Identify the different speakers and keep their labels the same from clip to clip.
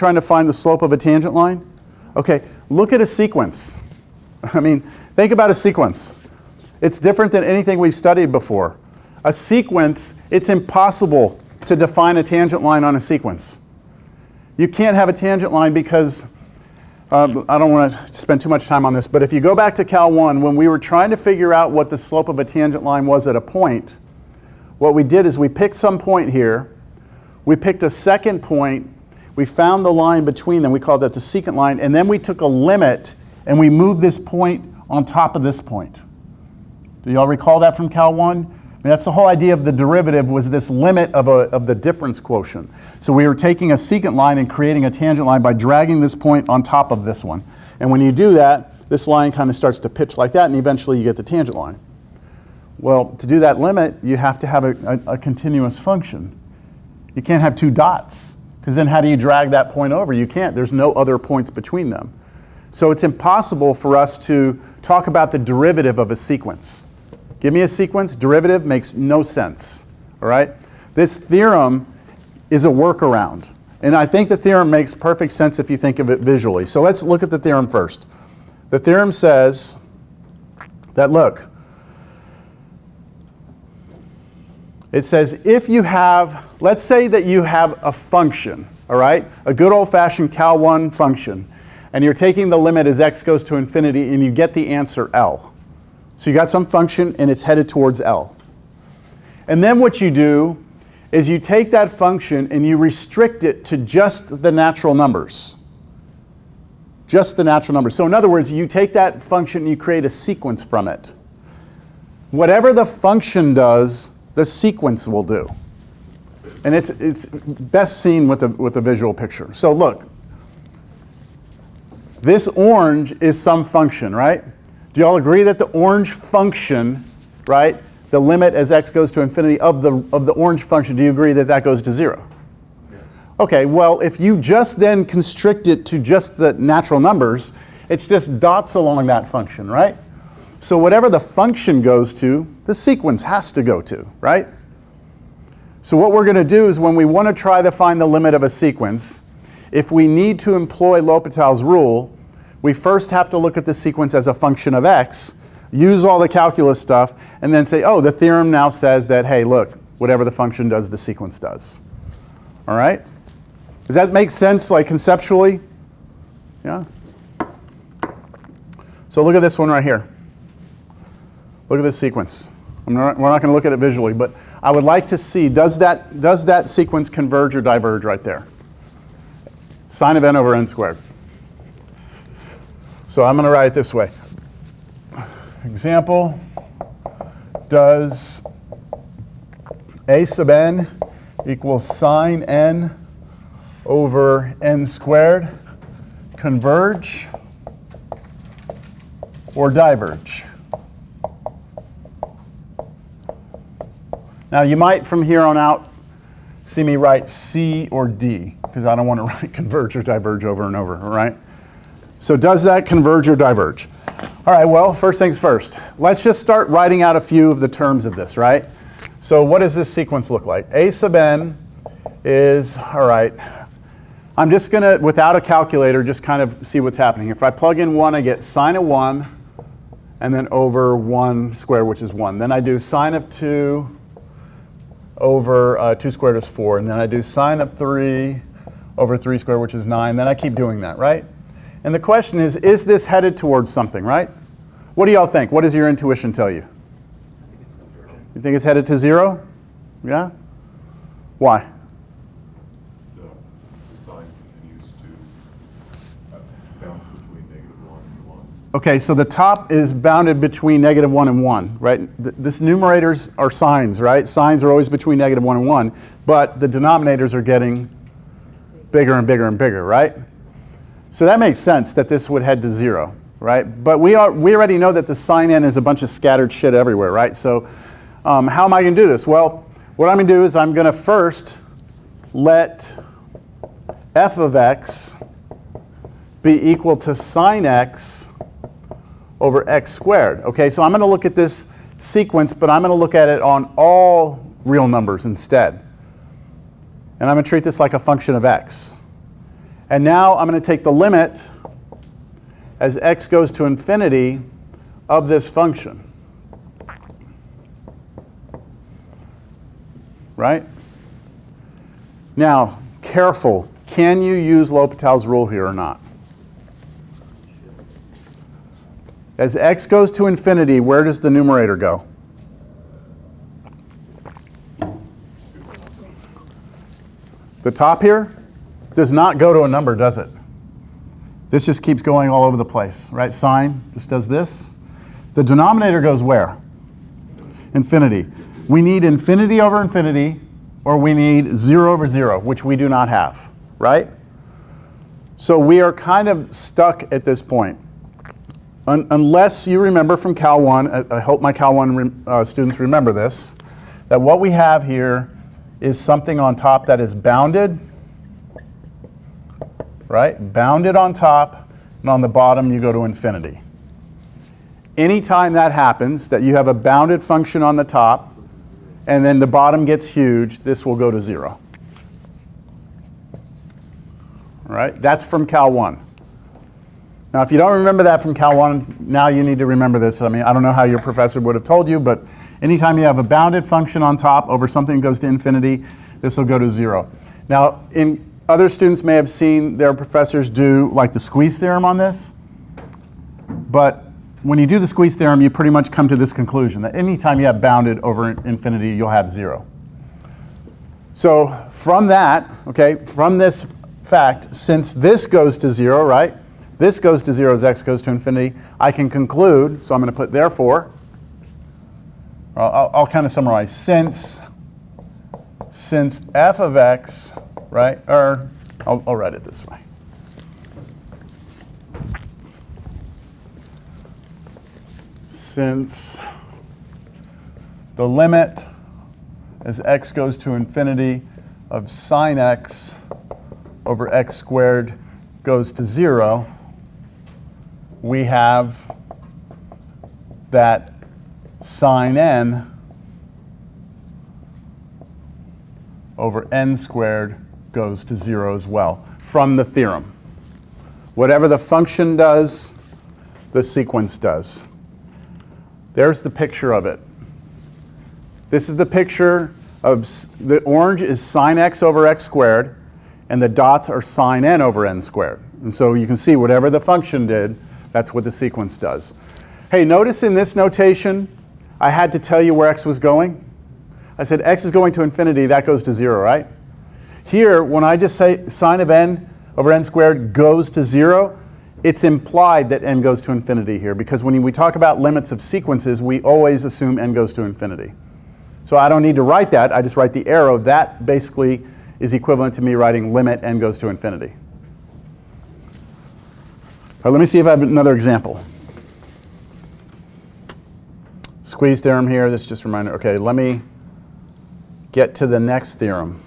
Speaker 1: trying to find the slope of a tangent line? Okay, look at a sequence. I mean, think about a sequence. It's different than anything we've studied before. A sequence, it's impossible to define a tangent line on a sequence. You can't have a tangent line because, I don't want to spend too much time on this, but if you go back to Cal 1, when we were trying to figure out what the slope of a tangent line was at a point, what we did is we picked some point here, we picked a second point, we found the line between them, we called that the secant line, and then we took a limit and we moved this point on top of this point. Do y'all recall that from Cal 1? I mean, that's the whole idea of the derivative, was this limit of the difference quotient. So we were taking a secant line and creating a tangent line by dragging this point on top of this one. And when you do that, this line kind of starts to pitch like that, and eventually you get the tangent line. Well, to do that limit, you have to have a continuous function. You can't have two dots, because then how do you drag that point over? You can't. There's no other points between them. So it's impossible for us to talk about the derivative of a sequence. Give me a sequence, derivative makes no sense, all right? This theorem is a workaround, and I think the theorem makes perfect sense if you think of it visually. So let's look at the theorem first. The theorem says that, look, it says if you have, let's say that you have a function, all right? A good old-fashioned Cal 1 function, and you're taking the limit as x goes to infinity, and you get the answer L. So you got some function and it's headed towards L. And then what you do is you take that function and you restrict it to just the natural numbers. Just the natural numbers. So in other words, you take that function and you create a sequence from it. Whatever the function does, the sequence will do. And it's best seen with a visual picture. So look, this orange is some function, right? Do you all agree that the orange function, right, the limit as x goes to infinity of the orange function, do you agree that that goes to 0? Yes. Okay, well, if you just then constrict it to just the natural numbers, it's just dots along that function, right? So whatever the function goes to, the sequence has to go to, right? So what we're going to do is when we want to try to find the limit of a sequence, if we need to employ L'Hopital's rule, we first have to look at the sequence as a function of x, use all the calculus stuff, and then say, oh, the theorem now says that, hey, look, whatever the function does, the sequence does. All right? Does that make sense, like conceptually? Yeah? So look at this one right here. Look at this sequence. We're not going to look at it visually, but I would like to see, does that sequence converge or diverge right there? Sine of n over n squared. So I'm going to write it this way. Example, does a sub n equals sine n over n squared converge or diverge? Now you might from here on out see me write C or D, because I don't want to write converge or diverge over and over, all right? So does that converge or diverge? All right, well, first things first. Let's just start writing out a few of the terms of this, right? So what does this sequence look like? A sub n is, all right, I'm just going to, without a calculator, just kind of see what's happening. If I plug in 1, I get sine of 1, and then over 1 squared, which is 1. Then I do sine of 2 over 2 squared is 4. And then I do sine of 3 over 3 squared, which is 9. Then I keep doing that, right? And the question is this headed towards something, right? What do y'all think? What does your intuition tell you? You think it's headed to 0? Yeah? Why?
Speaker 2: The sign continues to bounce between -1 and 1.
Speaker 1: Okay, so the top is bounded between -1 and 1, right? This numerators are signs, right? Signs are always between -1 and 1, but the denominators are getting bigger and bigger and bigger, right? So that makes sense that this would head to 0, right? But we already know that the sine n is a bunch of scattered shit everywhere, right? So how am I going to do this? Well, what I'm going to do is I'm going to first let f of x be equal to sine x over x squared. Okay, so I'm going to look at this sequence, but I'm going to look at it on all real numbers instead. And I'm going to treat this like a function of x. And now I'm going to take the limit as x goes to infinity of this function. Right? Now, careful. Can you use L'Hopital's rule here or not? As x goes to infinity, where does the numerator go? The top here does not go to a number, does it? This just keeps going all over the place, right? Sine just does this. The denominator goes where? Infinity. We need infinity over infinity, or we need 0 over 0, which we do not have, right? So we are kind of stuck at this point. Unless you remember from Cal 1, I hope my Cal 1 students remember this, that what we have here is something on top that is bounded, right? Bounded on top, and on the bottom you go to infinity. Anytime that happens, that you have a bounded function on the top, and then the bottom gets huge, this will go to 0. All right? That's from Cal 1. Now, if you don't remember that from Cal 1, now you need to remember this. I mean, I don't know how your professor would have told you, but anytime you have a bounded function on top over something that goes to infinity, this will go to 0. Now, other students may have seen their professors do like the squeeze theorem on this, but when you do the squeeze theorem, you pretty much come to this conclusion, that anytime you have bounded over infinity, you'll have 0. So from that, okay, from this fact, since this goes to 0, right? This goes to 0 as x goes to infinity, I can conclude, so I'm going to put therefore, I'll kind of summarize, since f of x, right, or I'll write it this way. Since the limit as x goes to infinity of sine x over x squared goes to 0, we have that sine n over n squared goes to 0 as well from the theorem. Whatever the function does, the sequence does. There's the picture of it. This is the picture of the orange is sine x over x squared, and the dots are sine n over n squared. And so you can see whatever the function did, that's what the sequence does. Hey, notice in this notation, I had to tell you where x was going. I said x is going to infinity, that goes to 0, right? Here, when I just say sine of n over n squared goes to 0, it's implied that n goes to infinity here, because when we talk about limits of sequences, we always assume n goes to infinity. So I don't need to write that, I just write the arrow. That basically is equivalent to me writing limit n goes to infinity. All right, let me see if I have another example. Squeeze theorem here, this is just a reminder. Okay, let me get to the next theorem.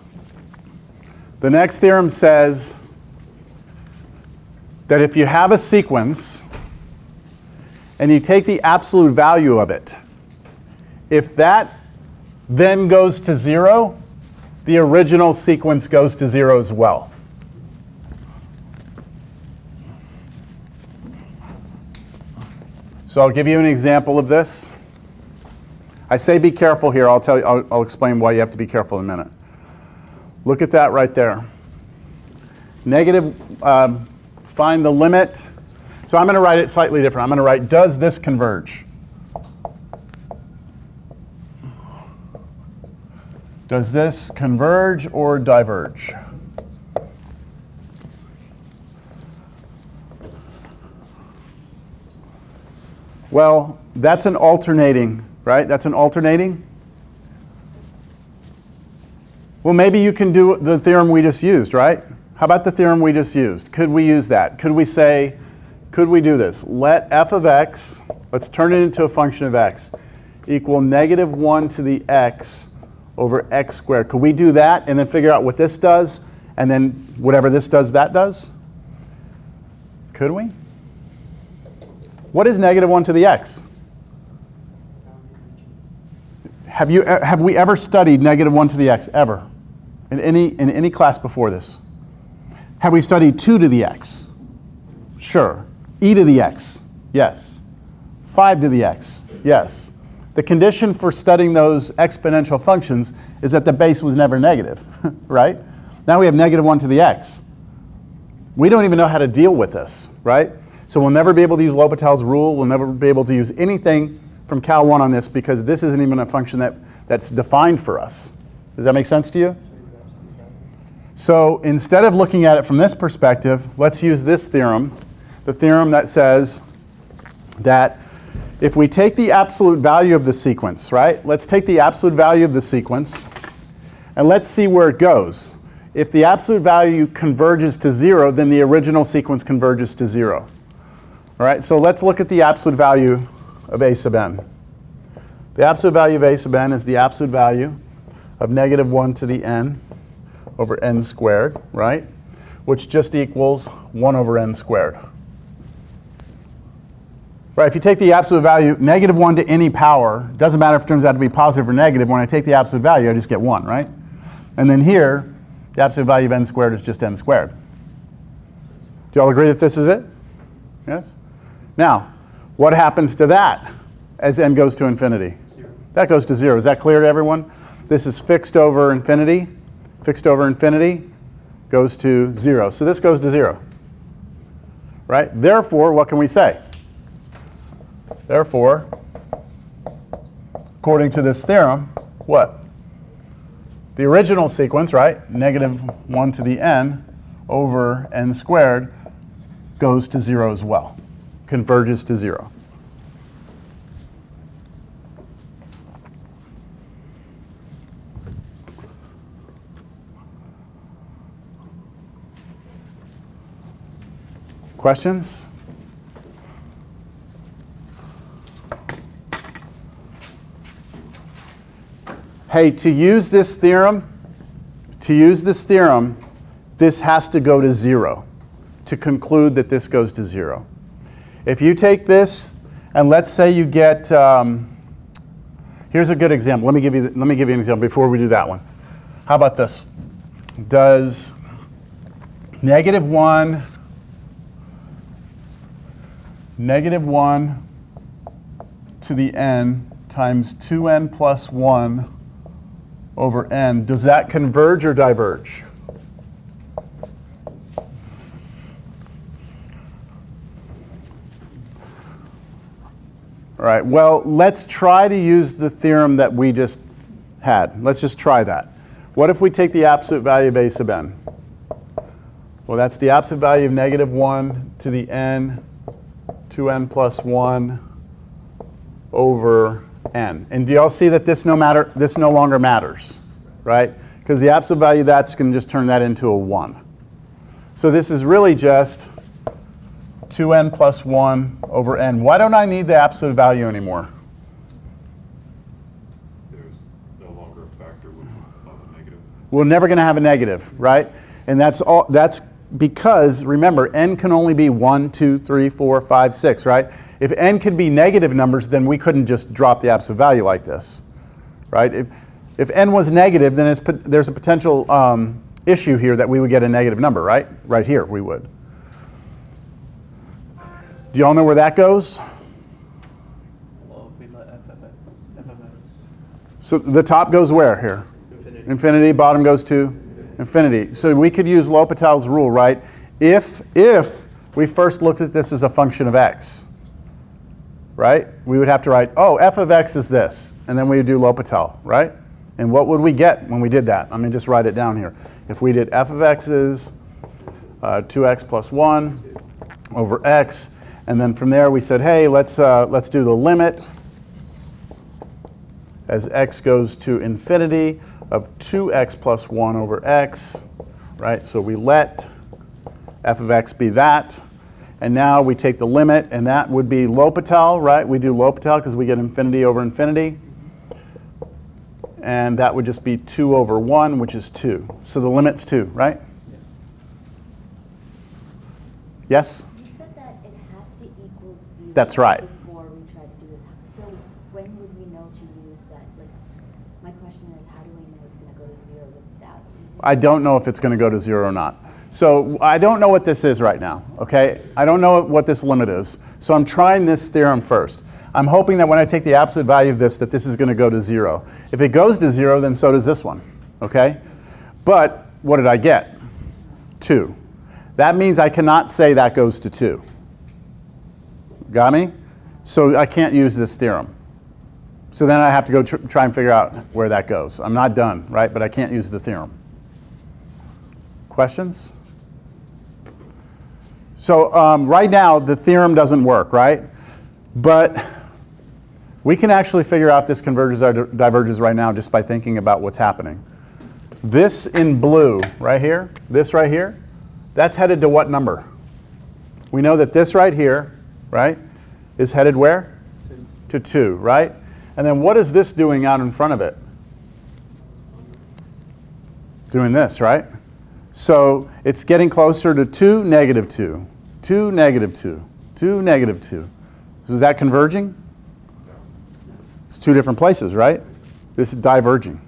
Speaker 1: The next theorem says that if you have a sequence and you take the absolute value of it, if that then goes to 0, the original sequence goes to 0 as well. So I'll give you an example of this. I say be careful here. I'll explain why you have to be careful in a minute. Look at that right there. Negative, find the limit. So I'm going to write it slightly different. I'm going to write, does this converge? Does this converge or diverge? Well, that's an alternating, right? That's an alternating. Well, maybe you can do the theorem we just used, right? How about the theorem we just used? Could we use that? Could we say, could we do this? Let f of x, let's turn it into a function of x, equal negative 1 to the x over x squared. Could we do that and then figure out what this does, and then whatever this does, that does? Could we? What is negative 1 to the x? Have we ever studied negative 1 to the x, ever? In any class before this? Have we studied 2 to the x? Sure. E to the x? Yes. 5 to the x? Yes. The condition for studying those exponential functions is that the base was never negative, right? Now we have negative 1 to the x. We don't even know how to deal with this, right? So we'll never be able to use L'Hopital's rule. We'll never be able to use anything from Cal 1 on this because this isn't even a function that's defined for us. Does that make sense to you? So instead of looking at it from this perspective, let's use this theorem, the theorem that says that if we take the absolute value of the sequence, right? Let's take the absolute value of the sequence and let's see where it goes. If the absolute value converges to 0, then the original sequence converges to 0. All right, so let's look at the absolute value of a sub n. The absolute value of a sub n is the absolute value of negative 1 to the n over n squared, right? Which just equals 1 over n squared. Right, if you take the absolute value, negative 1 to any power, doesn't matter if it turns out to be positive or negative, when I take the absolute value, I just get 1, right? And then here, the absolute value of n squared is just n squared. Do you all agree that this is it? Yes? Now, what happens to that as n goes to infinity?
Speaker 3: 0.
Speaker 1: That goes to 0. Is that clear to everyone? This is fixed over infinity. Fixed over infinity goes to 0. So this goes to 0. Right? Therefore, what can we say? Therefore, according to this theorem, what? The original sequence, right, negative 1 to the n over n squared goes to 0 as well, converges to 0. Questions? Hey, to use this theorem, this has to go to 0 to conclude that this goes to 0. If you take this, and let's say you get, here's a good example. Let me give you an example before we do that one. How about this? Does negative 1 to the n times 2n plus 1 over n, does that converge or diverge? All right, well, let's try to use the theorem that we just had. Let's just try that. What if we take the absolute value of a sub n? Well, that's the absolute value of negative 1 to the n, 2n plus 1 over n. And do y'all see that this no longer matters, right? Because the absolute value of that's going to just turn that into a 1. So this is really just 2n plus 1 over n. Why don't I need the absolute value anymore?
Speaker 2: There's no longer a factor with a negative.
Speaker 1: We're never going to have a negative, right? And that's because, remember, n can only be 1, 2, 3, 4, 5, 6, right? If n could be negative numbers, then we couldn't just drop the absolute value like this, right? If n was negative, then there's a potential issue here that we would get a negative number, right? Right here, we would. Do you all know where that goes?
Speaker 3: Well, if we let f of x,
Speaker 1: So the top goes where here?
Speaker 3: infinity.
Speaker 1: Infinity, bottom goes to infinity. So we could use L'Hopital's rule, right? If we first looked at this as a function of x, right? We would have to write, oh, f of x is this, and then we would do L'Hopital, right? And what would we get when we did that? Let me just write it down here. If we did f of x is 2x plus 1 over x, and then from there we said, hey, let's do the limit as x goes to infinity of 2x plus 1 over x, right? So we let f of x be that. And now we take the limit, and that would be L'Hopital, right? We do L'Hopital because we get infinity over infinity. And that would just be 2 over 1, which is 2. So the limit's 2, right? Yes?
Speaker 4: You said that it has to equal 0.
Speaker 1: That's right.
Speaker 4: Before we try to do this. So when would we know to use that? Like, my question is, how do we know it's going to go to 0 without using
Speaker 1: I don't know if it's going to go to 0 or not. So I don't know what this is right now, okay? I don't know what this limit is. So I'm trying this theorem first. I'm hoping that when I take the absolute value of this, that this is going to go to 0. If it goes to 0, then so does this one, okay? But what did I get? 2. That means I cannot say that goes to 2. Got me? So I can't use this theorem. So then I have to go try and figure out where that goes. I'm not done, right? But I can't use the theorem. Questions? So right now, the theorem doesn't work, right? But we can actually figure out this converges or diverges right now just by thinking about what's happening. This in blue right here, this right here, that's headed to what number? We know that this right here, right, is headed where?
Speaker 3: 2.
Speaker 1: To 2, right? And then what is this doing out in front of it? Doing this, right? So it's getting closer to 2, negative 2, 2, negative 2, 2, negative 2. So is that converging? It's 2 different places, right? This is diverging.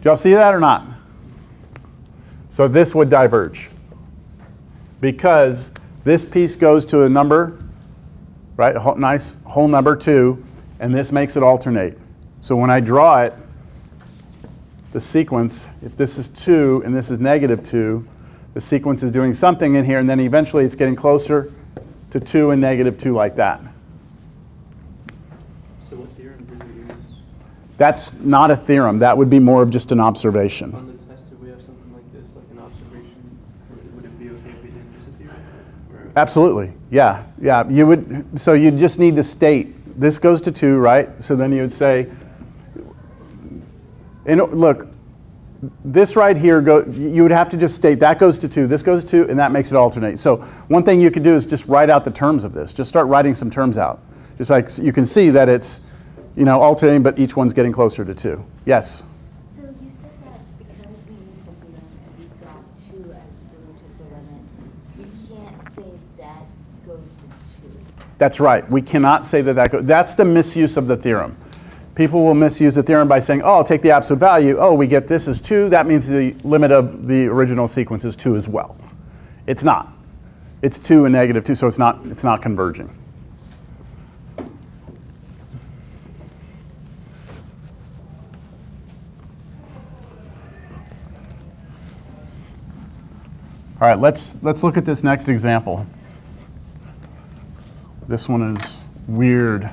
Speaker 1: Do y'all see that or not? So this would diverge because this piece goes to a number, right? A nice whole number 2, and this makes it alternate. So when I draw it, the sequence, if this is 2 and this is negative 2, the sequence is doing something in here, and then eventually it's getting closer to 2 and negative 2 like that.
Speaker 3: So what theorem do we use?
Speaker 1: That's not a theorem. That would be more of just an observation.
Speaker 3: On the test, if we have something like this, like an observation, would it be okay if we didn't use a theorem? Or
Speaker 1: Absolutely. Yeah. Yeah. You would. So you just need to state this goes to 2, right? So then you would say, and look, this right here, you would have to just state that goes to 2, this goes to 2, and that makes it alternate. So one thing you could do is just write out the terms of this. Just start writing some terms out. Just like you can see that it's, alternating, but each one's getting closer to 2. Yes?
Speaker 4: So you said that because we used the theorem and we got 2 as the root of the limit, you can't say that goes to 2.
Speaker 1: That's right. We cannot say that goes. That's the misuse of the theorem. People will misuse the theorem by saying, oh, I'll take the absolute value. Oh, we get this as 2. That means the limit of the original sequence is 2 as well. It's not. It's 2 and negative 2, so it's not converging. All right, let's look at this next example. This one is weird.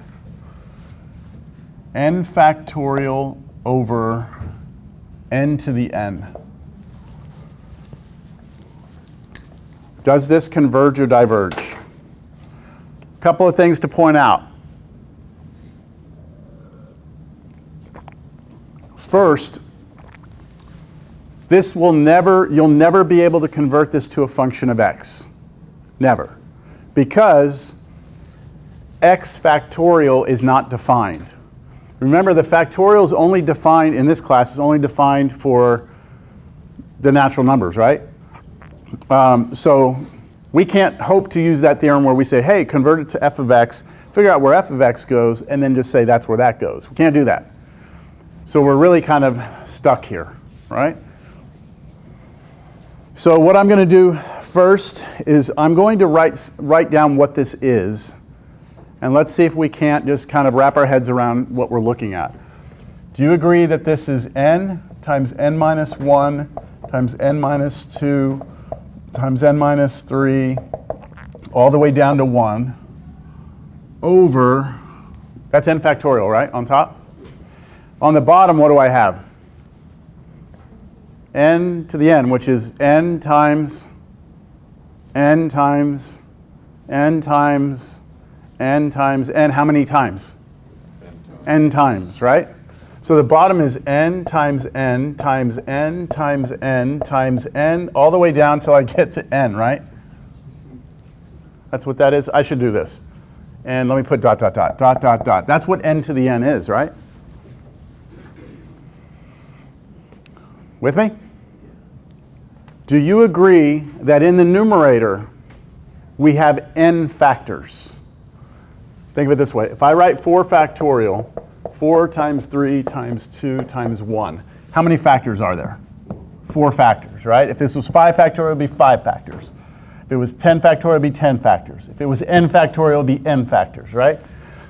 Speaker 1: N factorial over n to the n. Does this converge or diverge? A couple of things to point out. First, you'll never be able to convert this to a function of x. Never. Because x factorial is not defined. Remember, the factorial is only defined, in this class, is only defined for the natural numbers, right? So we can't hope to use that theorem where we say, hey, convert it to f of x, figure out where f of x goes, and then just say that's where that goes. We can't do that. So we're really kind of stuck here, right? So what I'm going to do first is I'm going to write down what this is. And let's see if we can't just kind of wrap our heads around what we're looking at. Do you agree that this is n times n minus 1 times n minus 2 times n minus 3 all the way down to 1 over, that's n factorial, right, on top? On the bottom, what do I have? N to the n, which is n times n times n times n times n, how many times? N times, right? So the bottom is n times n times n times n times n, all the way down till I get to n, right? That's what that is. I should do this. And let me put dot, dot, dot, dot, dot, dot. That's what n to the n is, right? With me? Do you agree that in the numerator we have n factors? Think of it this way. If I write 4 factorial, 4 times 3 times 2 times 1, how many factors are there? 4 factors, right? If this was 5 factorial, it would be 5 factors. If it was 10 factorial, it would be 10 factors. If it was n factorial, it would be n factors, right?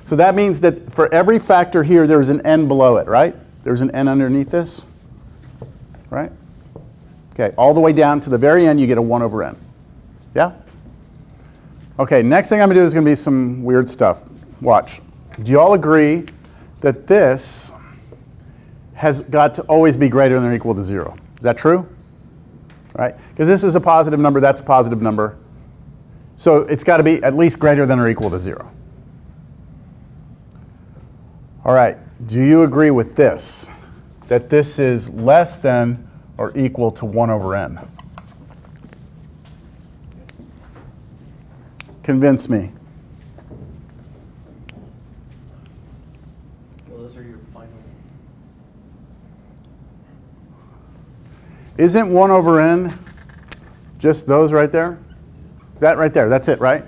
Speaker 1: So that means that for every factor here, there's an n below it, right? There's an n underneath this, right? Okay, all the way down to the very end, you get a 1 over n. Yeah? Okay, next thing I'm going to do is going to be some weird stuff. Watch. Do you all agree that this has got to always be greater than or equal to 0? Is that true? Right? Because this is a positive number, that's a positive number. So it's got to be at least greater than or equal to 0. All right, do you agree with this? That this is less than or equal to 1 over n? Convince me.
Speaker 3: Well, those are your final.
Speaker 1: Isn't 1 over n just those right there? That right there, that's it, right?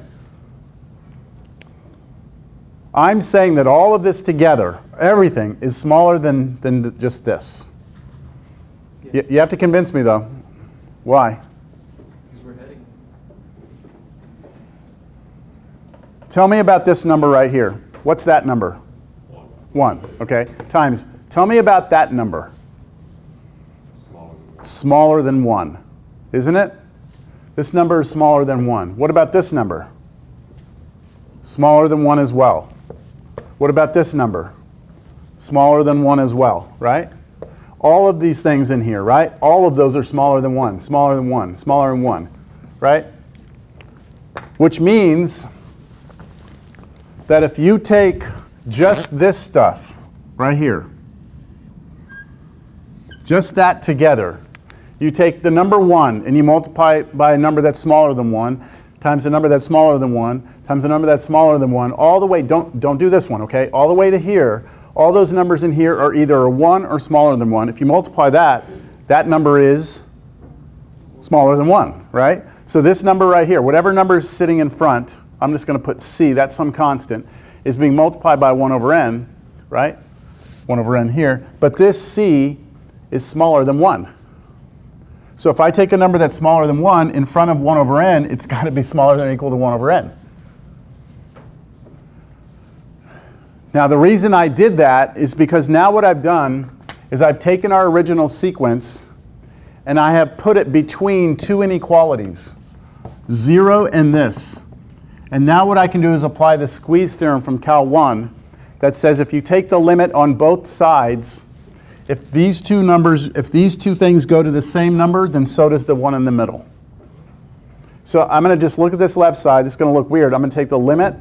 Speaker 1: I'm saying that all of this together, everything, is smaller than just this.
Speaker 3: Yeah.
Speaker 1: You have to convince me, though. Why?
Speaker 3: Because we're heading.
Speaker 1: Tell me about this number right here. What's that number? 1, okay? Times. Tell me about that number. Smaller than 1, isn't it? This number is smaller than 1. What about this number? Smaller than 1 as well. What about this number? Smaller than 1 as well, right? All of these things in here, right? All of those are smaller than 1, smaller than 1, smaller than 1, right? Which means that if you take just this stuff right here, just that together, you take the number 1 and you multiply it by a number that's smaller than 1 times the number that's smaller than 1 times the number that's smaller than 1, all the way, don't do this one, okay? All the way to here, all those numbers in here are either a 1 or smaller than 1. If you multiply that, that number is smaller than 1, right? So this number right here, whatever number is sitting in front, I'm just going to put c, that's some constant, is being multiplied by 1 over n, right? 1 over n here. But this c is smaller than 1. So if I take a number that's smaller than 1 in front of 1 over n, it's got to be smaller than or equal to 1 over n. Now the reason I did that is because now what I've done is I've taken our original sequence and I have put it between two inequalities, 0 and this. And now what I can do is apply the squeeze theorem from Cal 1 that says if you take the limit on both sides, if these two things go to the same number, then so does the one in the middle. So I'm going to just look at this left side. This is going to look weird. I'm going to take the limit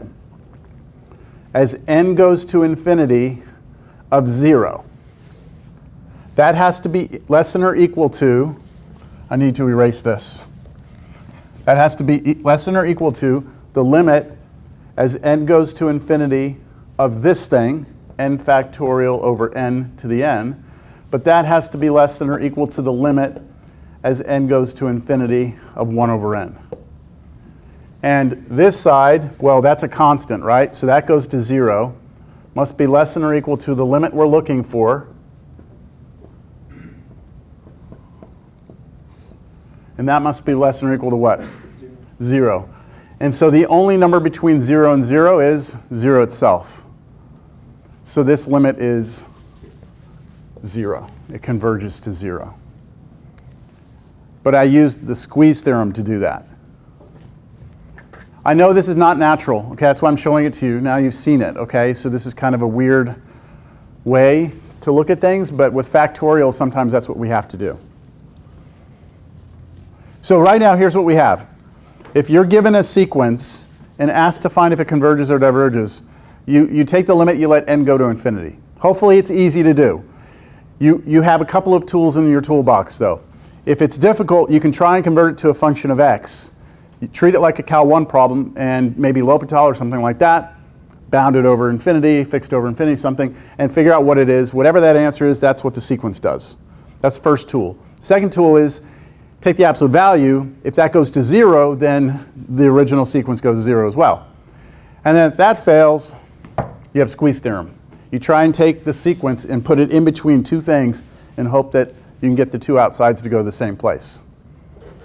Speaker 1: as n goes to infinity of 0. That has to be less than or equal to, I need to erase this. That has to be less than or equal to the limit as n goes to infinity of this thing, n factorial over n to the n. But that has to be less than or equal to the limit as n goes to infinity of 1 over n. And this side, well, that's a constant, right? So that goes to 0. Must be less than or equal to the limit we're looking for. And that must be less than or equal to what? 0. And so the only number between 0 and 0 is 0 itself. So this limit is 0. It converges to 0. But I used the squeeze theorem to do that. I know this is not natural, okay? That's why I'm showing it to you. Now you've seen it, okay? So this is kind of a weird way to look at things, but with factorial, sometimes that's what we have to do. So right now, here's what we have. If you're given a sequence and asked to find if it converges or diverges, you take the limit, you let n go to infinity. Hopefully it's easy to do. You have a couple of tools in your toolbox, though. If it's difficult, you can try and convert it to a function of x. You treat it like a Cal 1 problem and maybe L'Hopital or something like that, bound it over infinity, fixed over infinity, something, and figure out what it is. Whatever that answer is, that's what the sequence does. That's the first tool. Second tool is take the absolute value. If that goes to 0, then the original sequence goes to 0 as well. And then if that fails, you have squeeze theorem. You try and take the sequence and put it in between two things and hope that you can get the two outsides to go to the same place.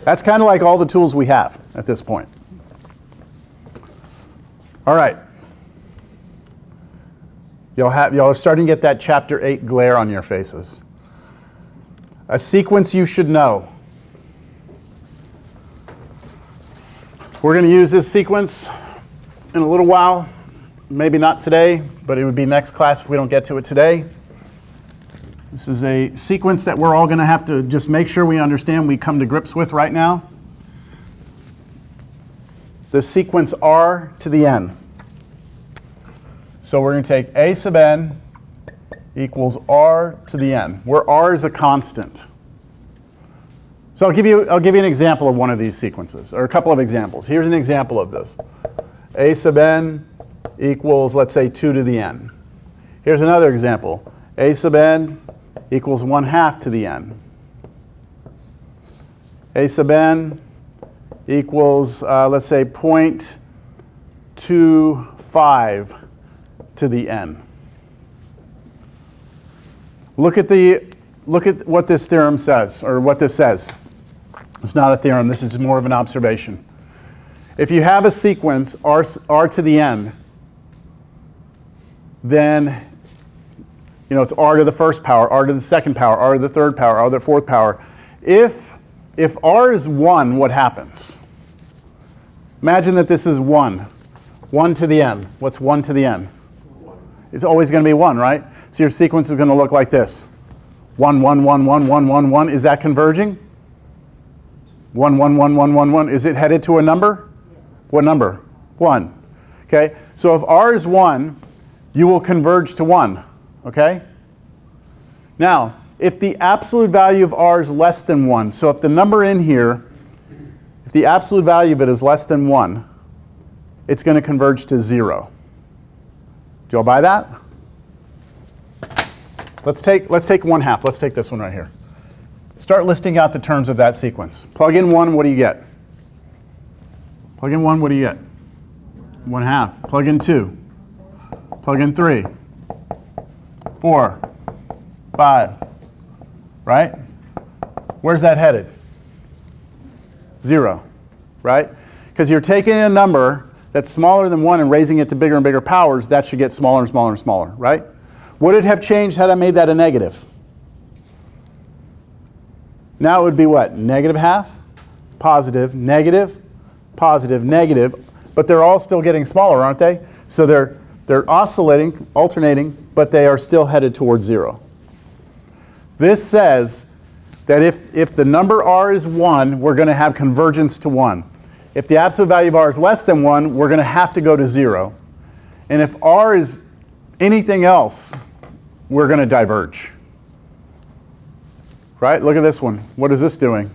Speaker 1: That's kind of like all the tools we have at this point. All right. Y'all are starting to get that chapter 8 glare on your faces. A sequence you should know. We're going to use this sequence in a little while. Maybe not today, but it would be next class if we don't get to it today. This is a sequence that we're all going to have to just make sure we understand, we come to grips with right now. The sequence R to the n. So we're going to take a sub n equals r to the n, where r is a constant. So I'll give you an example of one of these sequences, or a couple of examples. Here's an example of this. A sub n equals, let's say, 2 to the n. Here's another example. A sub n equals 1/2 to the n. A sub n equals, let's say, 0.25 to the n. Look at what this theorem says, or what this says. It's not a theorem, this is more of an observation. If you have a sequence r to the n, then it's r to the first power, r to the second power, r to the third power, r to the fourth power. If r is 1, what happens? Imagine that this is 1. 1 to the n. What's 1 to the n? It's always going to be 1, right? So your sequence is going to look like this. 1, 1, 1, 1, 1, 1, 1. Is that converging? 1, 1, 1, 1, 1, 1. Is it headed to a number? What number? 1. Okay? So if r is 1, you will converge to 1. Okay? Now, if the absolute value of r is less than 1, so if the number in here, if the absolute value of it is less than 1, it's going to converge to 0. Do y'all buy that? Let's take 1/2. Let's take this one right here. Start listing out the terms of that sequence. Plug in 1, what do you get? Plug in 1, what do you get? 1/2. Plug in 2. Plug in 3. 4. 5. Right? Where's that headed? 0. Right? Because you're taking a number that's smaller than 1 and raising it to bigger and bigger powers, that should get smaller and smaller and smaller, right? Would it have changed had I made that a negative? Now it would be what? -1/2, positive, negative, positive, negative, but they're all still getting smaller, aren't they? So they're oscillating, alternating, but they are still headed towards 0. This says that if the number r is 1, we're going to have convergence to 1. If the absolute value of r is less than 1, we're going to have to go to 0. And if r is anything else, we're going to diverge. Right? Look at this one. What is this doing?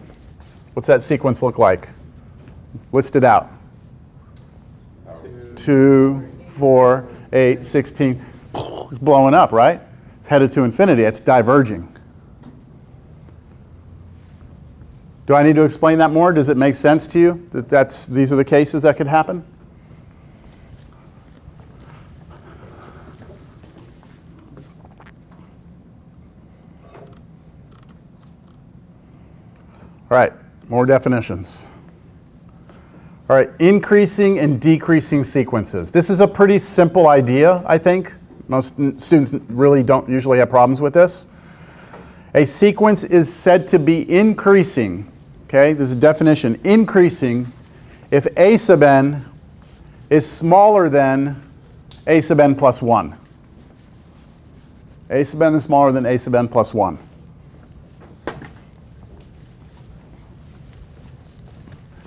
Speaker 1: What's that sequence look like? List it out. 2, 4, 8, 16. It's blowing up, right? It's headed to infinity. It's diverging. Do I need to explain that more? Does it make sense to you that these are the cases that could happen? All right, more definitions. All right, increasing and decreasing sequences. This is a pretty simple idea, I think. Most students really don't usually have problems with this. A sequence is said to be increasing, okay, this is a definition, increasing if a sub n is smaller than a sub n plus 1. A sub n is smaller than a sub n plus 1.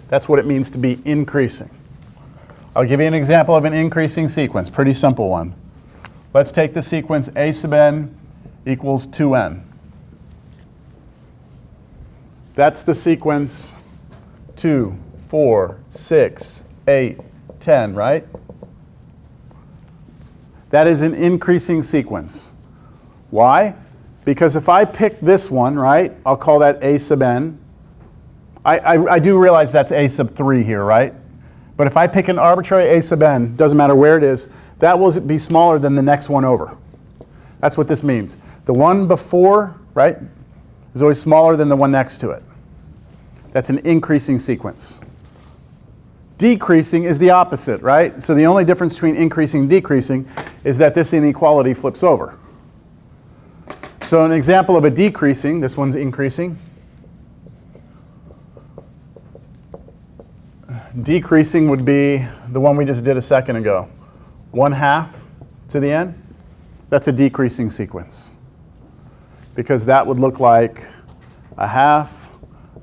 Speaker 1: That's what it means to be increasing. I'll give you an example of an increasing sequence, pretty simple one. Let's take the sequence a sub n equals 2n. That's the sequence 2, 4, 6, 8, 10, right? That is an increasing sequence. Why? Because if I pick this one, right, I'll call that a sub n. I do realize that's a sub 3 here, right? But if I pick an arbitrary a sub n, doesn't matter where it is, that will be smaller than the next one over. That's what this means. The one before, right? is always smaller than the one next to it. That's an increasing sequence. Decreasing is the opposite, right? So the only difference between increasing and decreasing is that this inequality flips over. So an example of a decreasing, this one's increasing. Decreasing would be the one we just did a second ago. 1/2 to the n, that's a decreasing sequence. Because that would look like 1/2,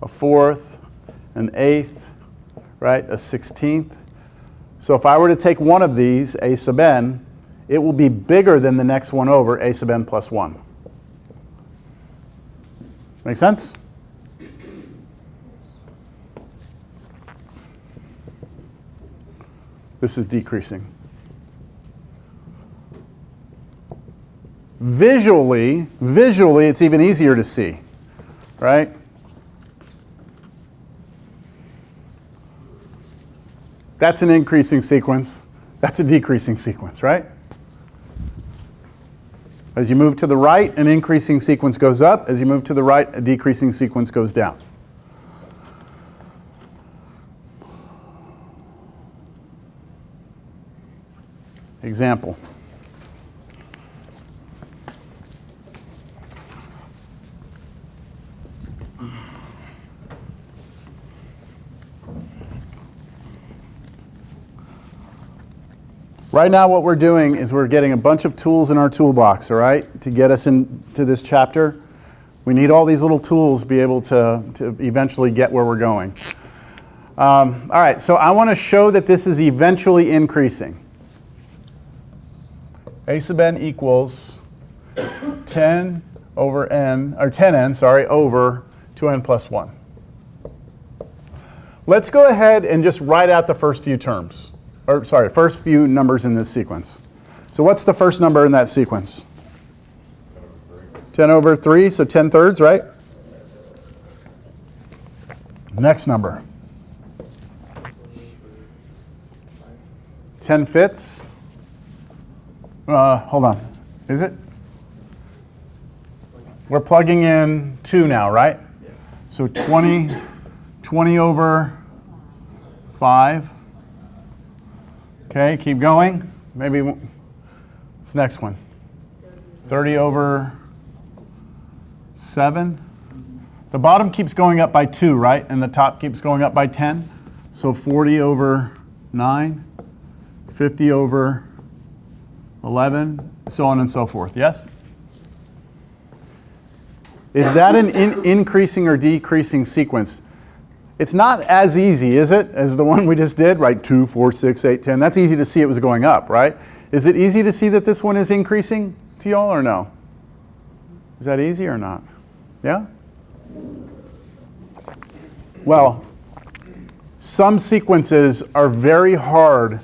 Speaker 1: a 4th, an 1/8, right, a 16th. So if I were to take one of these, a sub n, it will be bigger than the next one over, a sub n plus 1. Make sense? This is decreasing. Visually, it's even easier to see, right? That's an increasing sequence. That's a decreasing sequence, right? As you move to the right, an increasing sequence goes up. As you move to the right, a decreasing sequence goes down. Example. Right now what we're doing is we're getting a bunch of tools in our toolbox, all right, to get us into this chapter. We need all these little tools to be able to eventually get where we're going. All right, so I want to show that this is eventually increasing. A sub n equals 10 over n, or 10n, sorry, over 2n plus 1. Let's go ahead and just write out the first few terms. Or sorry, first few numbers in this sequence. So what's the first number in that sequence? 10 over 3, so 10 thirds, right? Next number. 10 fifths. Hold on. Is it? We're plugging in 2 now, right? So 20 over 5. Okay, keep going. Maybe what's the next one? 30 over 7. The bottom keeps going up by 2, right? And the top keeps going up by 10. So 40 over 9, 50 over 11, so on and so forth. Yes? Is that an increasing or decreasing sequence? It's not as easy, is it, as the one we just did, right? 2, 4, 6, 8, 10. That's easy to see it was going up, right? Is it easy to see that this one is increasing to y'all or no? Is that easy or not? Yeah? Well, some sequences are very hard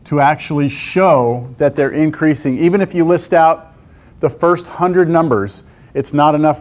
Speaker 1: to actually show that they're increasing. Even if you list out the first 100 numbers, it's not enough